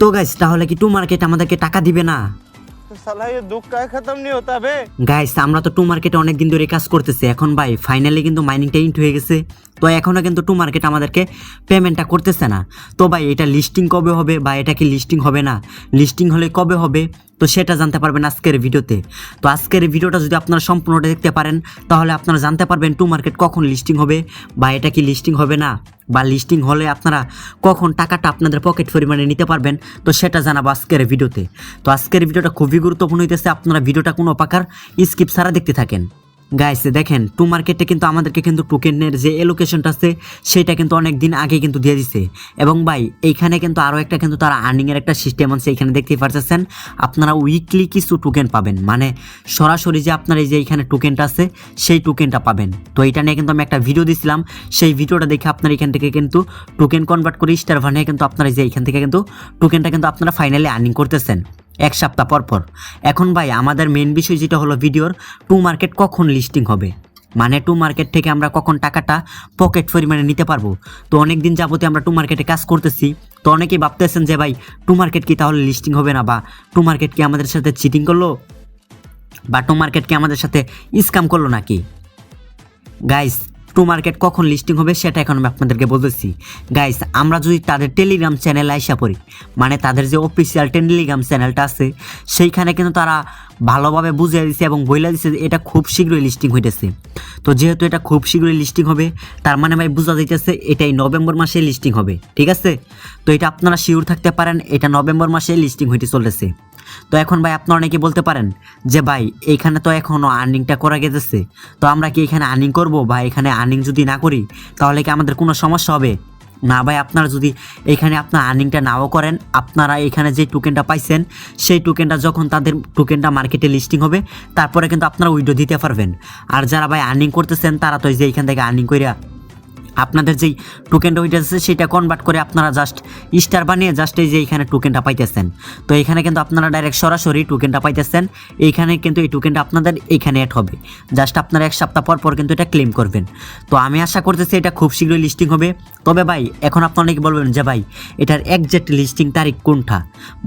তো গাইস তাহলে কি টু মার্কেট আমাদেরকে টাকা দিবে না? तो साला ये दुख का खत्म नहीं होता बे। গাইস আমরা তো টু মার্কেটে অনেক দিন ধরে কাজ করতেছি, এখন ভাই ফাইনালি কিন্তু মাইনিংটা ইন্ট হয়ে গেছে। তো এখনও কিন্তু টু মার্কেট আমাদেরকে পেমেন্টটা করতেছে না। তো ভাই এটা লিস্টিং কবে হবে বা এটা কি লিস্টিং হবে না, লিস্টিং হলে কবে হবে, তো সেটা জানতে পারবেন আজকের ভিডিওতে। তো আজকের ভিডিওটা যদি আপনারা সম্পূর্ণটা দেখতে পারেন তাহলে আপনারা জানতে পারবেন টু মার্কেট কখন লিস্টিং হবে বা এটা কি লিস্টিং হবে না, বা লিস্টিং হলে আপনারা কখন টাকাটা আপনাদের পকেট পরিমাণে নিতে পারবেন, তো সেটা জানাবো আজকের ভিডিওতে। তো আজকের ভিডিওটা খুবই গুরুত্বপূর্ণ হইতেছে, আপনারা ভিডিওটা কোনো প্রকার স্কিপ ছাড়া দেখতে থাকেন। গাইস দেখেন টু মার্কেটে কিন্তু আমাদেরকে কিন্তু টোকেনের যে এলোকেশনটা আছে সেটা কিন্তু অনেক দিন আগে কিন্তু দিয়ে দিছে। এবং ভাই এইখানে কিন্তু আরও একটা কিন্তু তারা আর্নিংয়ের একটা সিস্টেম আছে, এখানে দেখতেই পারতেছেন আপনারা উইকলি কিছু টোকেন পাবেন, মানে সরাসরি যে আপনার এই যে এইখানে টোকেনটা আছে সেই টোকেনটা পাবেন। তো এটা নিয়ে কিন্তু আমি একটা ভিডিও দিছিলাম, সেই ভিডিওটা দেখে আপনারা এখান থেকে কিন্তু টোকেন কনভার্ট করে স্টার বানিয়ে কিন্তু আপনারা যে এইখান থেকে কিন্তু টোকেনটা কিন্তু আপনারা ফাইনালি আর্নিং করতেছেন এক সপ্তাহ পর পর। এখন ভাই আমাদের মেন বিষয় যেটা হলো ভিডিওর, টু মার্কেট কখন লিস্টিং হবে, মানে টু মার্কেট থেকে আমরা কখন টাকাটা পকেট পরিমাণে নিতে পারবো। তো অনেক দিন যাবতীয় আমরা টু মার্কেটে কাজ করতেছি, তো অনেকেই ভাবতেছেন যে ভাই টু মার্কেট কি তাহলে লিস্টিং হবে না, বা টু মার্কেট কি আমাদের সাথে চিটিং করলো, বা টু মার্কেট কি আমাদের সাথে স্ক্যাম করলো নাকি। গাইস টু মার্কেট কখন লিস্টিং হবে সেটা এখন আমি আপনাদেরকে বলতেছি। গাইস আমরা যদি তাদের টেলিগ্রাম চ্যানেলে আইসা পড়ি, মানে তাদের যে অফিসিয়াল টেলিগ্রাম চ্যানেলটা আছে সেইখানে কিন্তু তারা ভালোভাবে বুঝিয়ে দিচ্ছে এবং বইলা দিচ্ছে যে এটা খুব শীঘ্রই লিস্টিং হইতেছে। তো যেহেতু এটা খুব শীঘ্রই লিস্টিং হবে, তার মানে ভাই বোঝা যাইতেছে এটাই নভেম্বর মাসে লিস্টিং হবে, ঠিক আছে। তো এটা আপনারা শিওর থাকতে পারেন, এটা নভেম্বর মাসে লিস্টিং হইতে চলেছে। তো এখন ভাই আপনারা অনেকে বলতে পারেন যে ভাই এইখানে তো এখনও আর্নিংটা করা গেছে, তো আমরা কি এখানে আর্নিং করব, বা এখানে আর্নিং যদি না করি তাহলে কি আমাদের কোনো সমস্যা হবে? না ভাই, আপনারা যদি এখানে আপনার আর্নিংটা নাও করেন, আপনারা এখানে যে টোকেনটা পাইছেন সেই টোকেনটা যখন তাদের টোকেনটা মার্কেটে লিস্টিং হবে তারপরে কিন্তু আপনারা উইড্রো দিতে পারবেন। আর যারা ভাই আর্নিং করতেছেন তারা তো এই যে এইখান থেকে আর্নিং কইরা আপনাদের যেই টোকেনটা হইতেছে সেটা কনভার্ট করে আপনারা জাস্ট স্টার বানিয়ে জাস্ট এই যে এইখানে টোকেনটা পাইতেছেন। তো এখানে কিন্তু আপনারা ডাইরেক্ট সরাসরি টোকেনটা পাইতেছেন, এইখানে কিন্তু এই টোকেনটা আপনাদের এইখানে অ্যাড হবে, জাস্ট আপনারা এক সপ্তাহ পর পর কিন্তু এটা ক্লেম করবেন। তো আমি আশা করতেছি এটা খুব শীঘ্রই লিস্টিং হবে। তবে ভাই এখন আপনারা অনেকে বলবেন যে ভাই এটার একজ্যাক্ট লিস্টিং তারিখ কোনটা,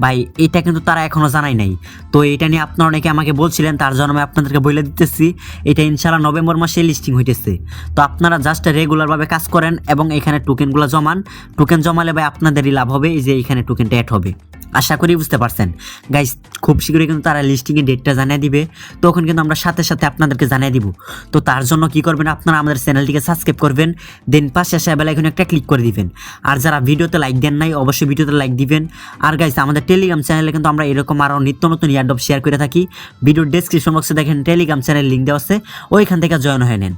ভাই এটা কিন্তু তারা এখনও জানাই নাই। তো এটা নিয়ে আপনারা অনেকে আমাকে বলছিলেন, তার জন্য আমি আপনাদেরকে বলে দিতেছি এটা ইনশাআল্লাহ নভেম্বর মাসে লিস্টিং হইতেছে। তো আপনারা জাস্ট রেগুলারভাবে কাজ করেন এবং এখানে টোকেনগুলো জমান, টোকেন জমালে ভাই আপনাদেরই লাভ হবে, এই যে এখানে টোকেনটা অ্যাড হবে। আশা করি বুঝতে পারছেন। গাইস খুব শীঘ্রই কিন্তু তারা লিস্টিংয়ের ডেটটা জানিয়ে দিবে, তখন কিন্তু আমরা সাথে সাথে আপনাদেরকে জানিয়ে দিব। তো তার জন্য কি করবেন, আপনারা আমাদের চ্যানেলটিকে সাবস্ক্রাইব করবেন, দেন পাশে আসা বেল আইকনে একটা ক্লিক করে দিবেন। আর যারা ভিডিওতে লাইক দেন নাই অবশ্যই ভিডিওতে লাইক দিবেন। আর গাইস আমাদের টেলিগ্রাম চ্যানেলে কিন্তু আমরা এরকম আরও নিত্য নতুন ইয়ারড্রপ শেয়ার করে থাকি। ভিডিওর ডেসক্রিপশন বক্সে দেখেন টেলিগ্রাম চ্যানেল লিঙ্ক দেওয়া আছে, ওইখান থেকে জয়েন হয়ে নেন।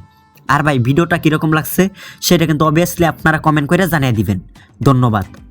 আর ভাই ভিডিওটা কীরকম লাগছে সেটা কিন্তু অবভিয়াসলি আপনারা কমেন্ট করে জানিয়ে দিবেন। ধন্যবাদ।